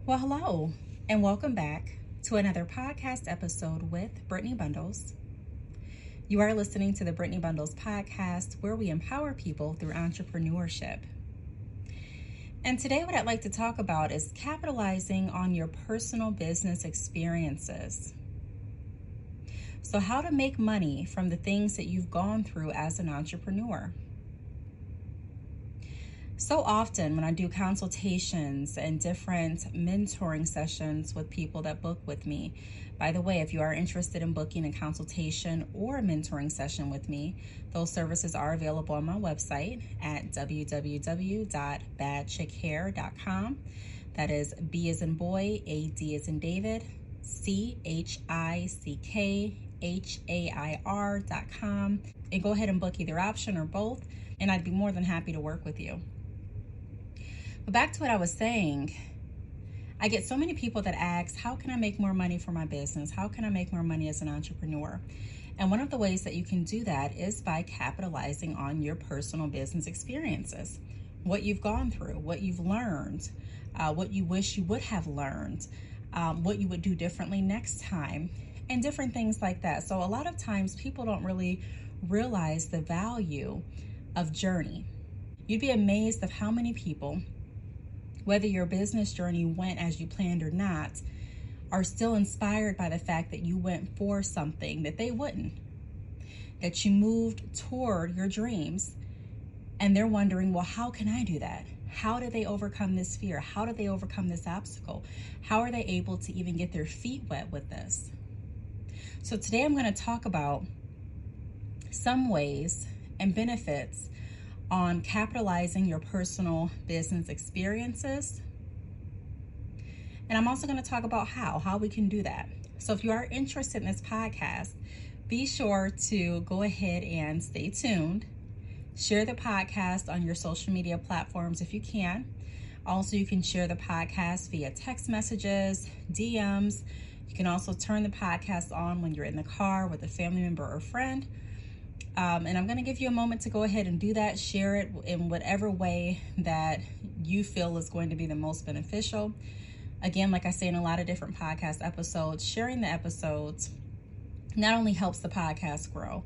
Well, hello, and welcome back to another podcast episode with Brittney Bundles. You are listening to the Brittney Bundles podcast, where we empower people through entrepreneurship. And today, what I'd like to talk about is capitalizing on your personal business experiences. So, how to make money from the things that you've gone through as an entrepreneur. So often when I do consultations and different mentoring sessions with people that book with me, by the way, if you are interested in booking a consultation or a mentoring session with me, those services are available on my website at www.badchickhair.com. That is B as in boy, A D as in David, CHICKHAIR.com. And go ahead and book either option or both, and I'd be more than happy to work with you. But back to what I was saying, I get so many people that ask, how can I make more money for my business? How can I make more money as an entrepreneur? And one of the ways that you can do that is by capitalizing on your personal business experiences, what you've gone through, what you've learned, what you wish you would have learned, what you would do differently next time, and different things like that. So a lot of times people don't really realize the value of journey. You'd be amazed of how many people, whether your business journey went as you planned or not, are still inspired by the fact that you went for something that they wouldn't, that you moved toward your dreams, and they're wondering, well, how can I do that? How did they overcome this fear? How did they overcome this obstacle? How are they able to even get their feet wet with this? So today I'm going to talk about some ways and benefits on capitalizing your personal business experiences. And I'm also going to talk about how we can do that. So if you are interested in this podcast, be sure to go ahead and stay tuned. Share the podcast on your social media platforms if you can. Also, you can share the podcast via text messages, DMs. You can also turn the podcast on when you're in the car with a family member or friend. And I'm going to give you a moment to go ahead and do that. Share it in whatever way that you feel is going to be the most beneficial. Again, like I say in a lot of different podcast episodes, sharing the episodes not only helps the podcast grow,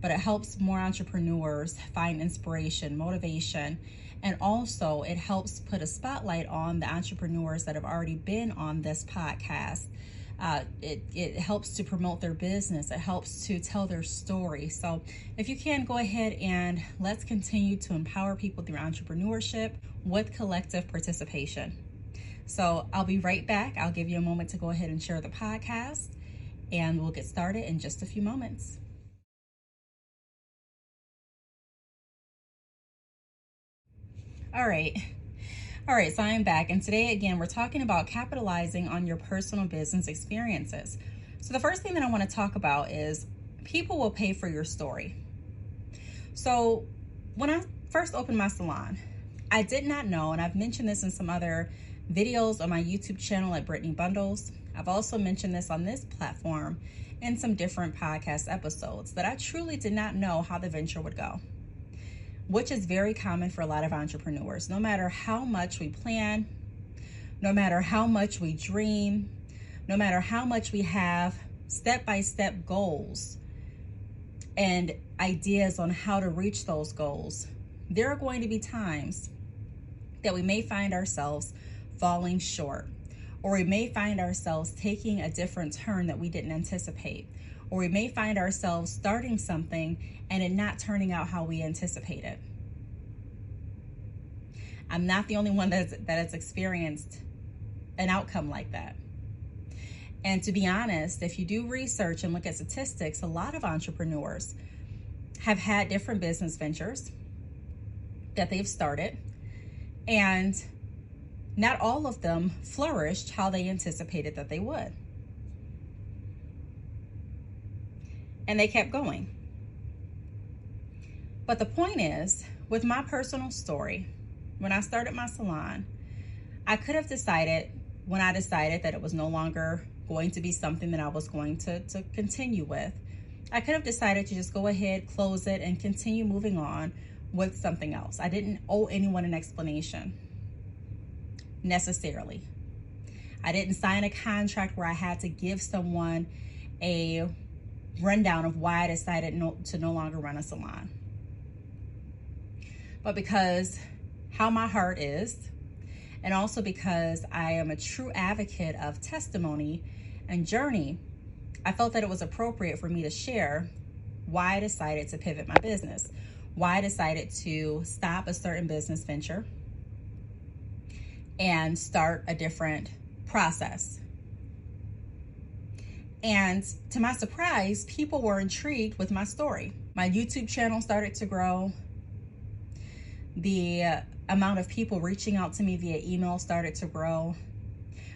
but it helps more entrepreneurs find inspiration, motivation, and also it helps put a spotlight on the entrepreneurs that have already been on this podcast. It helps to promote their business. It helps to tell their story. So if you can, go ahead and let's continue to empower people through entrepreneurship with collective participation. So I'll be right back. I'll give you a moment to go ahead and share the podcast, and we'll get started in just a few moments. All right, so I am back, and today again we're talking about capitalizing on your personal business experiences. So the first thing that I want to talk about is people will pay for your story. So when I first opened my salon, I did not know, and I've mentioned this in some other videos on my YouTube channel at Brittney Bundles. I've also mentioned this on this platform in some different podcast episodes, that I truly did not know how the venture would go, which is very common for a lot of entrepreneurs. No matter how much we plan, no matter how much we dream, no matter how much we have step-by-step goals and ideas on how to reach those goals, there are going to be times that we may find ourselves falling short, or we may find ourselves taking a different turn that we didn't anticipate, or we may find ourselves starting something and it not turning out how we anticipated. I'm not the only one that has experienced an outcome like that. And to be honest, if you do research and look at statistics, a lot of entrepreneurs have had different business ventures that they've started, and not all of them flourished how they anticipated that they would. And they kept going. But the point is, with my personal story, when I started my salon, I could have decided, when I decided that it was no longer going to be something that I was going to continue with, I could have decided to just go ahead, close it, and continue moving on with something else. I didn't owe anyone an explanation necessarily. I didn't sign a contract where I had to give someone a rundown of why I decided to no longer run a salon. But because how my heart is, and also because I am a true advocate of testimony and journey, I felt that it was appropriate for me to share why I decided to pivot my business, why I decided to stop a certain business venture and start a different process. And to my surprise, people were intrigued with my story. My YouTube channel started to grow. The amount of people reaching out to me via email started to grow.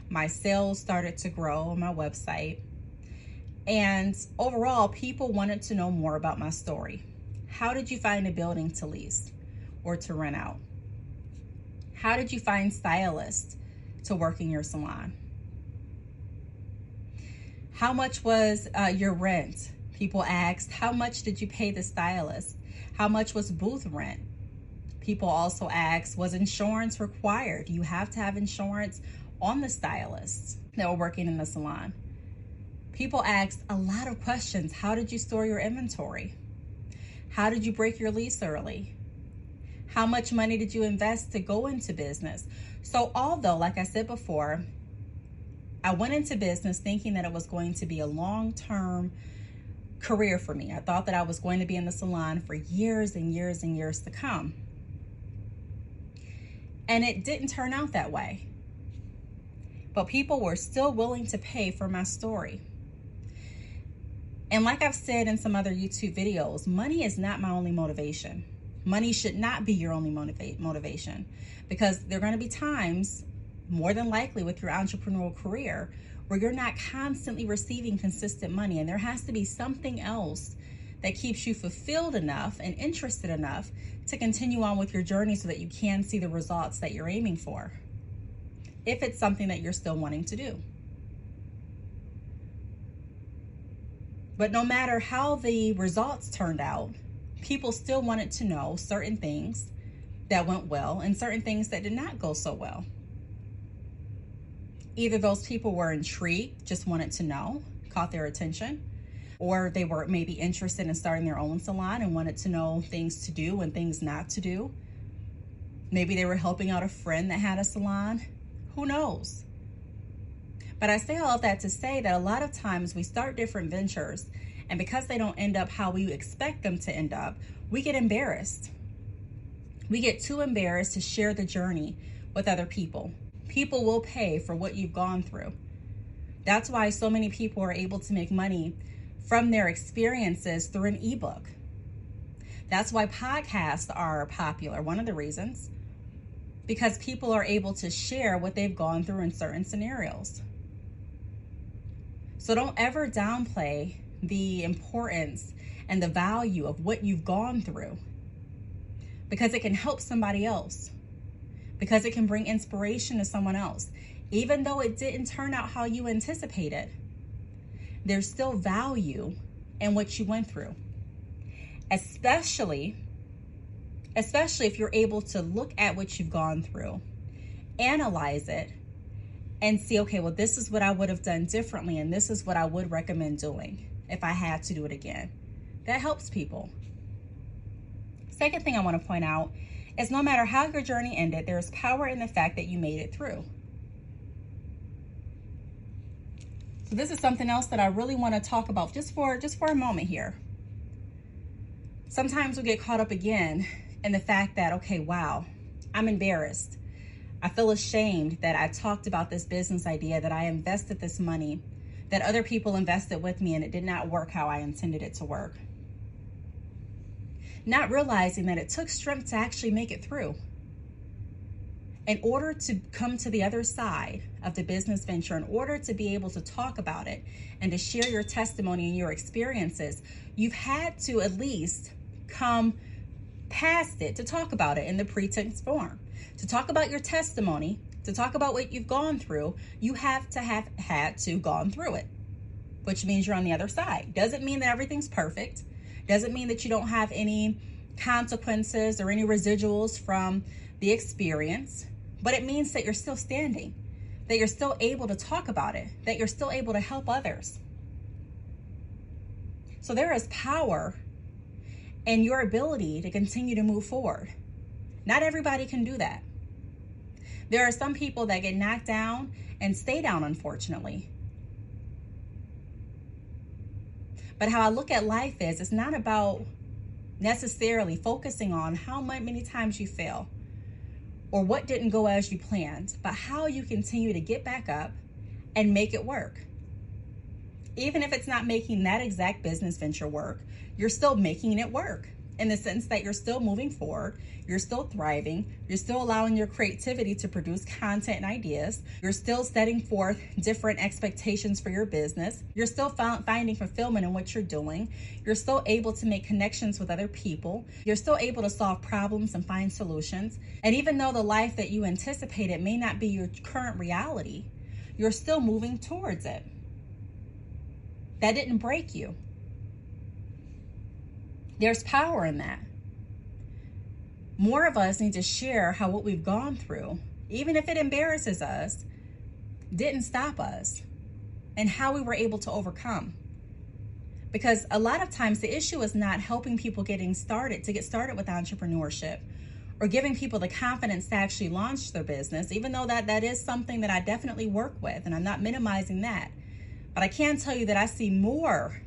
My sales started to grow on my website. And overall, people wanted to know more about my story. How did you find a building to lease or to rent out? How did you find stylists to work in your salon? How much was your rent? People asked, how much did you pay the stylist? How much was booth rent? People also asked, was insurance required? Do you have to have insurance on the stylists that were working in the salon? People asked a lot of questions. How did you store your inventory? How did you break your lease early? How much money did you invest to go into business? So although, like I said before, I went into business thinking that it was going to be a long-term career for me. I thought that I was going to be in the salon for years and years and years to come. And it didn't turn out that way. But people were still willing to pay for my story. And like I've said in some other YouTube videos, money is not my only motivation. Money should not be your only motivation, because there are going to be times, more than likely with your entrepreneurial career, where you're not constantly receiving consistent money, and there has to be something else that keeps you fulfilled enough and interested enough to continue on with your journey so that you can see the results that you're aiming for, if it's something that you're still wanting to do. But no matter how the results turned out, people still wanted to know certain things that went well and certain things that did not go so well. Either those people were intrigued, just wanted to know, caught their attention, or they were maybe interested in starting their own salon and wanted to know things to do and things not to do. Maybe they were helping out a friend that had a salon. Who knows? But I say all of that to say that a lot of times we start different ventures, and because they don't end up how we expect them to end up, we get embarrassed. We get too embarrassed to share the journey with other people. People will pay for what you've gone through. That's why so many people are able to make money from their experiences through an ebook. That's why podcasts are popular, one of the reasons, because people are able to share what they've gone through in certain scenarios. So don't ever downplay the importance and the value of what you've gone through, because it can help somebody else, because it can bring inspiration to someone else. Even though it didn't turn out how you anticipated, there's still value in what you went through, especially if you're able to look at what you've gone through, analyze it, and see, okay, well, this is what I would have done differently, and this is what I would recommend doing if I had to do it again. That helps people. Second thing I want to point out is no matter how your journey ended, there's power in the fact that you made it through. So this is something else that I really want to talk about just for a moment here. Sometimes we get caught up again in the fact that, okay, wow, I'm embarrassed. I feel ashamed that I talked about this business idea, that I invested this money, that other people invested with me, and it did not work how I intended it to work. Not realizing that it took strength to actually make it through. In order to come to the other side of the business venture, in order to be able to talk about it and to share your testimony and your experiences, you've had to at least come past it, to talk about it in the pretense form. To talk about your testimony, to talk about what you've gone through, you have to have had to gone through it, which means you're on the other side. Doesn't mean that everything's perfect. Doesn't mean that you don't have any consequences or any residuals from the experience, but it means that you're still standing. that you're still able to talk about it, that you're still able to help others. So there is power in your ability to continue to move forward. Not everybody can do that. There are some people that get knocked down and stay down, unfortunately. But how I look at life is, it's not about necessarily focusing on how many times you fail or what didn't go as you planned, but how you continue to get back up and make it work. Even if it's not making that exact business venture work, you're still making it work, in the sense that you're still moving forward, you're still thriving, you're still allowing your creativity to produce content and ideas, you're still setting forth different expectations for your business, you're still finding fulfillment in what you're doing, you're still able to make connections with other people, you're still able to solve problems and find solutions. And even though the life that you anticipated may not be your current reality, you're still moving towards it. That didn't break you. There's power in that. More of us need to share how what we've gone through, even if it embarrasses us, didn't stop us, and how we were able to overcome. Because a lot of times the issue is not helping people get started with entrepreneurship, or giving people the confidence to actually launch their business, even though that is something that I definitely work with, and I'm not minimizing that. But I can tell you that I see more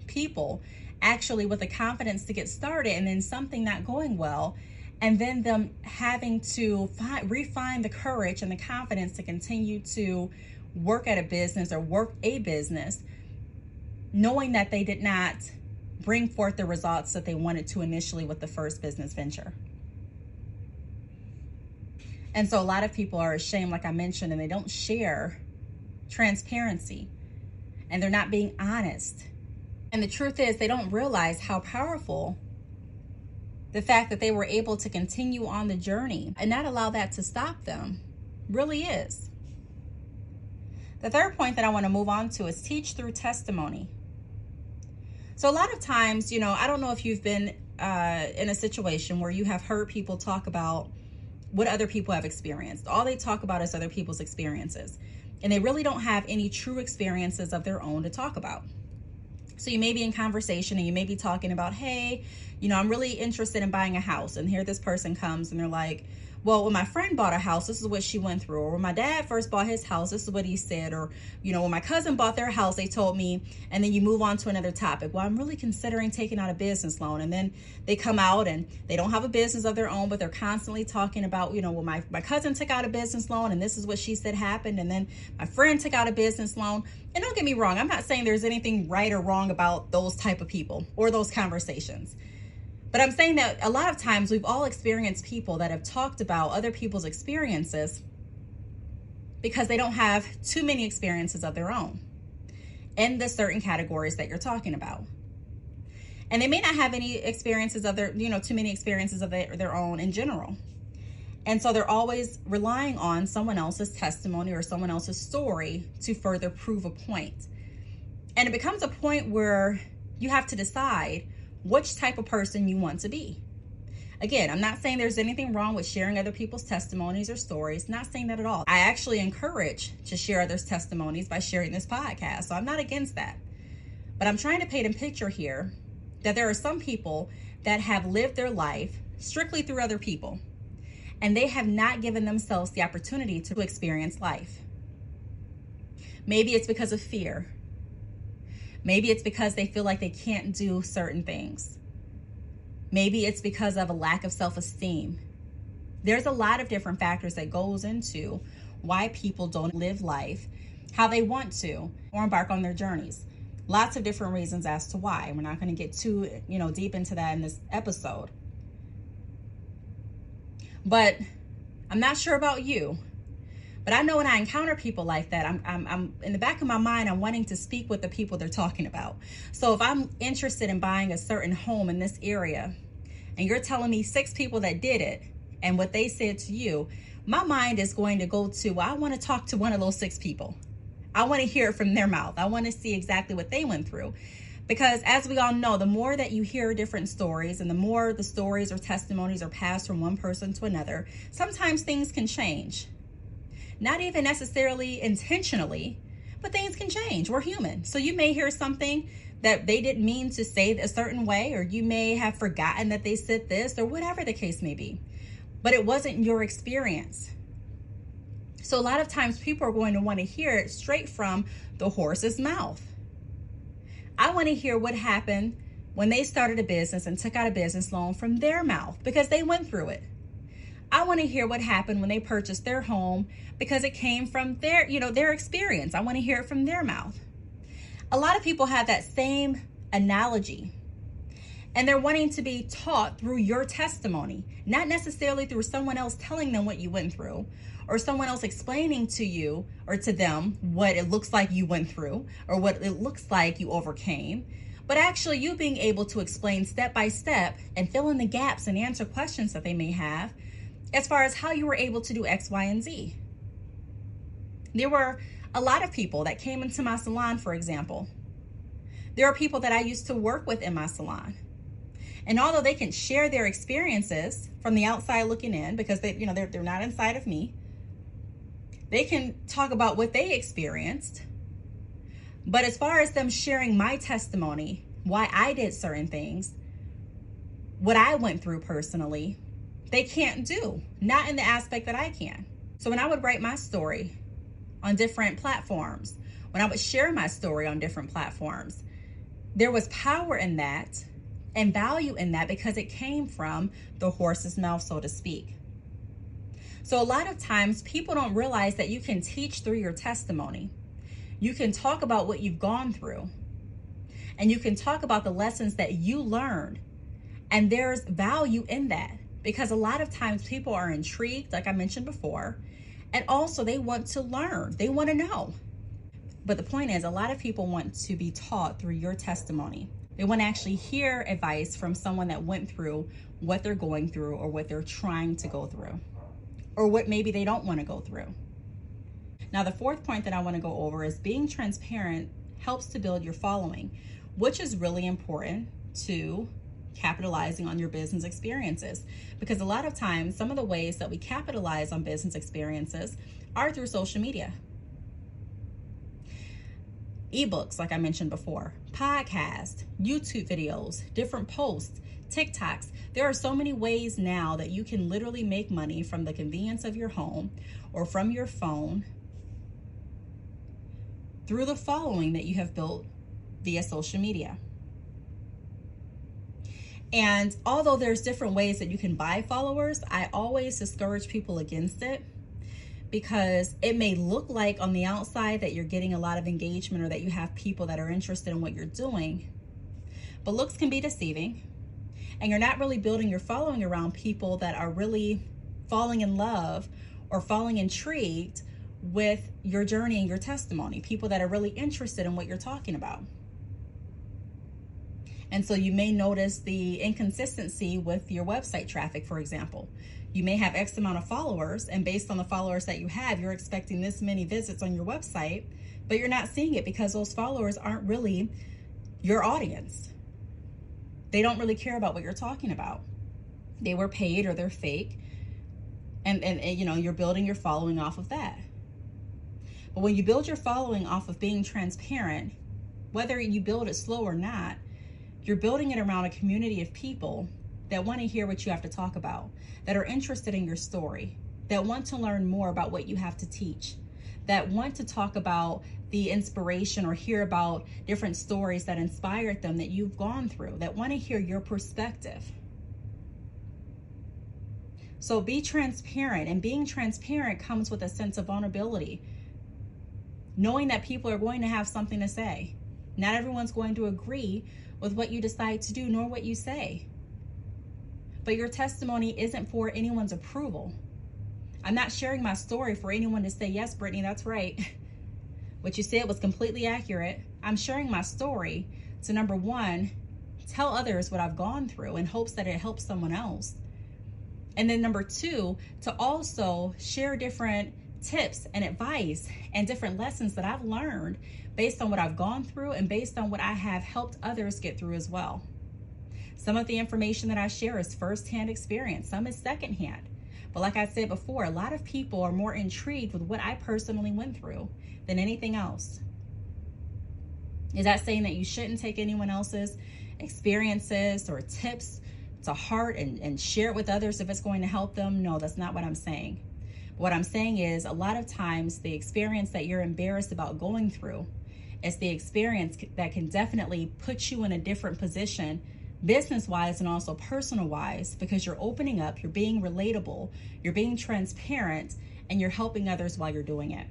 people actually with the confidence to get started, and then something not going well, and then them having to refine the courage and the confidence to continue to work at a business or work a business, knowing that they did not bring forth the results that they wanted to initially with the first business venture. And so a lot of people are ashamed, like I mentioned, and they don't share transparency, and they're not being honest. And the truth is, they don't realize how powerful the fact that they were able to continue on the journey and not allow that to stop them really is. The third point that I want to move on to is teach through testimony. So a lot of times, I don't know if you've been in a situation where you have heard people talk about what other people have experienced. All they talk about is other people's experiences, and they really don't have any true experiences of their own to talk about. So you may be in conversation and you may be talking about, hey, I'm really interested in buying a house. And here this person comes and they're like, well, when my friend bought a house, this is what she went through. Or when my dad first bought his house, this is what he said. Or, when my cousin bought their house, they told me. And then you move on to another topic. Well, I'm really considering taking out a business loan. And then they come out and they don't have a business of their own, but they're constantly talking about, well, my cousin took out a business loan and this is what she said happened. And then my friend took out a business loan. And don't get me wrong, I'm not saying there's anything right or wrong about those type of people or those conversations. But I'm saying that a lot of times we've all experienced people that have talked about other people's experiences because they don't have too many experiences of their own in the certain categories that you're talking about. And they may not have any experiences of their, too many experiences of their own in general. And so they're always relying on someone else's testimony or someone else's story to further prove a point. And it becomes a point where you have to decide which type of person you want to be. Again, I'm not saying there's anything wrong with sharing other people's testimonies or stories. Not saying that at all. I actually encourage to share others' testimonies by sharing this podcast. So I'm not against that. But I'm trying to paint a picture here that there are some people that have lived their life strictly through other people, and they have not given themselves the opportunity to experience life. Maybe it's because of fear. Maybe it's because they feel like they can't do certain things. Maybe it's because of a lack of self-esteem. There's a lot of different factors that goes into why people don't live life how they want to or embark on their journeys. Lots of different reasons as to why. We're not going to get too, deep into that in this episode. But I'm not sure about you. But I know when I encounter people like that, I'm in the back of my mind, I'm wanting to speak with the people they're talking about. So if I'm interested in buying a certain home in this area, and you're telling me 6 people that did it and what they said to you, my mind is going to go to, well, I want to talk to one of those 6 people. I want to hear it from their mouth. I want to see exactly what they went through. Because as we all know, the more that you hear different stories and the more the stories or testimonies are passed from one person to another, sometimes things can change. Not even necessarily intentionally, but things can change. We're human. So you may hear something that they didn't mean to say a certain way, or you may have forgotten that they said this, or whatever the case may be. But it wasn't your experience. So a lot of times people are going to want to hear it straight from the horse's mouth. I want to hear what happened when they started a business and took out a business loan from their mouth, because they went through it. I want to hear what happened when they purchased their home, because it came from their experience. I want to hear it from their mouth. A lot of people have that same analogy, and they're wanting to be taught through your testimony, not necessarily through someone else telling them what you went through, or someone else explaining to you or to them what it looks like you went through, or what it looks like you overcame, but actually you being able to explain step by step and fill in the gaps and answer questions that they may have as far as how you were able to do X, Y, and Z. There were a lot of people that came into my salon, for example. There are people that I used to work with in my salon. And although they can share their experiences from the outside looking in, because they're not inside of me, they can talk about what they experienced. But as far as them sharing my testimony, why I did certain things, what I went through personally, they can't do, not in the aspect that I can. So when I would write my story on different platforms, when I would share my story on different platforms, there was power in that and value in that, because it came from the horse's mouth, so to speak. So a lot of times people don't realize that you can teach through your testimony. You can talk about what you've gone through, and you can talk about the lessons that you learned. And there's value in that, because a lot of times people are intrigued, like I mentioned before, and also they want to learn, they want to know. But the point is, a lot of people want to be taught through your testimony. They want to actually hear advice from someone that went through what they're going through, or what they're trying to go through, or what maybe they don't want to go through. Now, the fourth point that I want to go over is being transparent helps to build your following, which is really important to capitalizing on your business experiences. Because a lot of times, some of the ways that we capitalize on business experiences are through social media. Ebooks, like I mentioned before, podcasts, YouTube videos, different posts, TikToks. There are so many ways now that you can literally make money from the convenience of your home or from your phone through the following that you have built via social media. And although there's different ways that you can buy followers, I always discourage people against it, because it may look like on the outside that you're getting a lot of engagement, or that you have people that are interested in what you're doing, but looks can be deceiving, and you're not really building your following around people that are really falling in love or falling intrigued with your journey and your testimony, people that are really interested in what you're talking about. And so you may notice the inconsistency with your website traffic, for example. You may have X amount of followers, and based on the followers that you have, you're expecting this many visits on your website, but you're not seeing it because those followers aren't really your audience. They don't really care about what you're talking about. They were paid, or they're fake. And you're building your following off of that. But when you build your following off of being transparent, whether you build it slow or not, you're building it around a community of people that want to hear what you have to talk about, that are interested in your story, that want to learn more about what you have to teach, that want to talk about the inspiration or hear about different stories that inspired them that you've gone through, that want to hear your perspective. So be transparent, and being transparent comes with a sense of vulnerability, knowing that people are going to have something to say. Not everyone's going to agree with what you decide to do, nor what you say. But your testimony isn't for anyone's approval. I'm not sharing my story for anyone to say, yes, Brittney, that's right. What you said was completely accurate. I'm sharing my story to, number one, tell others what I've gone through in hopes that it helps someone else. And then number two, to also share different tips and advice and different lessons that I've learned based on what I've gone through and based on what I have helped others get through as well. Some of the information that I share is firsthand experience. Some is secondhand. But like I said before, a lot of people are more intrigued with what I personally went through than anything else. Is that saying that you shouldn't take anyone else's experiences or tips to heart and share it with others if it's going to help them? No, that's not what I'm saying. What I'm saying is a lot of times the experience that you're embarrassed about going through is the experience that can definitely put you in a different position business-wise and also personal-wise, because you're opening up, you're being relatable, you're being transparent, and you're helping others while you're doing it.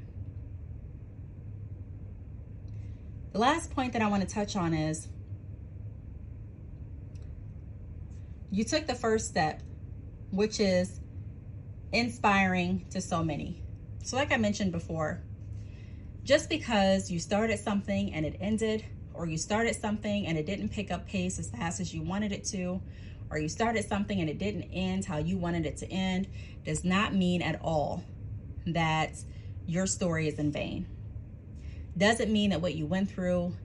The last point that I want to touch on is you took the first step, which is inspiring to so many. So like I mentioned before, just because you started something and it ended, or you started something and it didn't pick up pace as fast as you wanted it to, or you started something and it didn't end how you wanted it to end, does not mean at all that your story is in vain. Doesn't mean that what you went through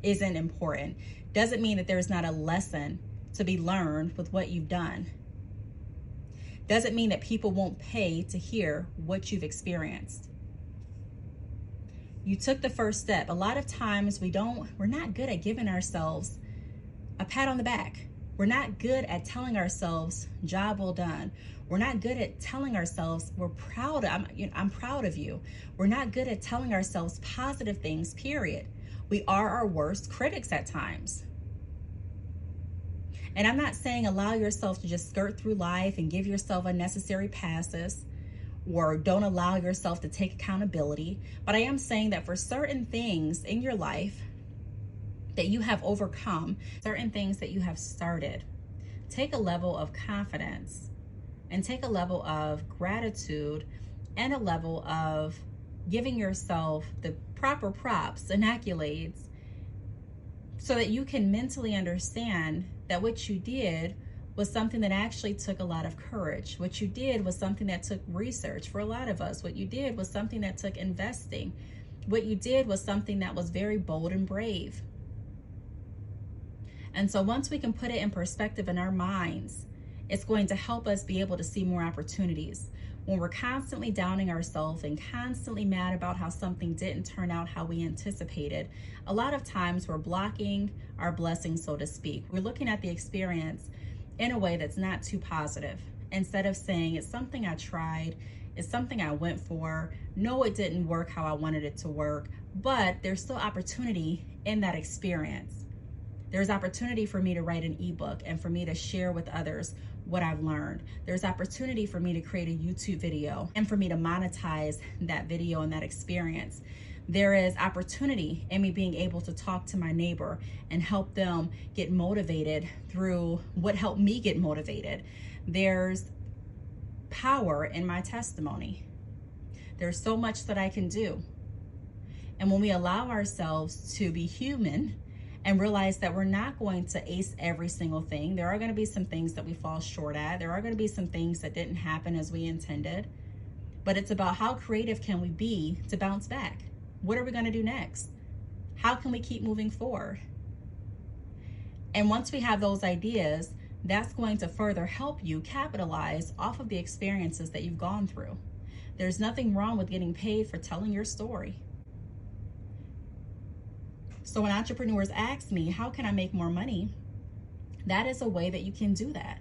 isn't important. Doesn't mean that there's not a lesson to be learned with what you've done. Doesn't mean that people won't pay to hear what you've experienced. You took the first step. A lot of times we're not good at giving ourselves a pat on the back. We're not good at telling ourselves, job well done. We're not good at telling ourselves, I'm proud of you. We're not good at telling ourselves positive things, period. We are our worst critics at times. And I'm not saying allow yourself to just skirt through life and give yourself unnecessary passes, or don't allow yourself to take accountability. But I am saying that for certain things in your life that you have overcome, certain things that you have started, take a level of confidence and take a level of gratitude and a level of giving yourself the proper props and accolades so that you can mentally understand that what you did was something that actually took a lot of courage. What you did was something that took research for a lot of us. What you did was something that took investing. What you did was something that was very bold and brave. And so once we can put it in perspective in our minds, it's going to help us be able to see more opportunities. When we're constantly downing ourselves and constantly mad about how something didn't turn out how we anticipated, a lot of times we're blocking our blessings, so to speak. We're looking at the experience in a way that's not too positive, instead of saying it's something I tried, it's something I went for. No, it didn't work how I wanted it to work, but there's still opportunity in that experience. There's opportunity for me to write an ebook and for me to share with others what I've learned. There's opportunity for me to create a YouTube video and for me to monetize that video and that experience. There is opportunity in me being able to talk to my neighbor and help them get motivated through what helped me get motivated. There's power in my testimony. There's so much that I can do. And when we allow ourselves to be human and realize that we're not going to ace every single thing, there are going to be some things that we fall short at. There are going to be some things that didn't happen as we intended. But it's about how creative can we be to bounce back? What are we going to do next? How can we keep moving forward? And once we have those ideas, that's going to further help you capitalize off of the experiences that you've gone through. There's nothing wrong with getting paid for telling your story. So when entrepreneurs ask me, how can I make more money? That is a way that you can do that,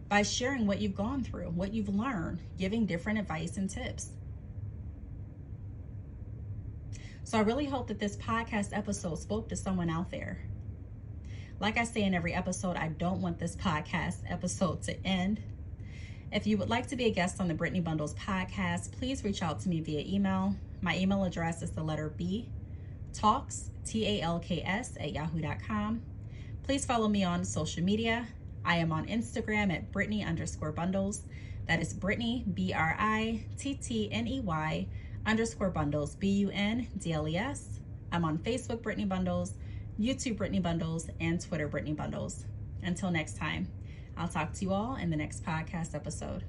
by sharing what you've gone through, what you've learned, giving different advice and tips. So I really hope that this podcast episode spoke to someone out there. Like I say in every episode, I don't want this podcast episode to end. If you would like to be a guest on the Brittney Bundles podcast, please reach out to me via email. My email address is the letter B, Talks, TALKS @yahoo.com. Please follow me on social media. I am on Instagram at Brittney_bundles. That is Brittney, BRITTNEY _bundles, BUNDLES. I'm on Facebook, Brittney Bundles, YouTube, Brittney Bundles, and Twitter, Brittney Bundles. Until next time, I'll talk to you all in the next podcast episode.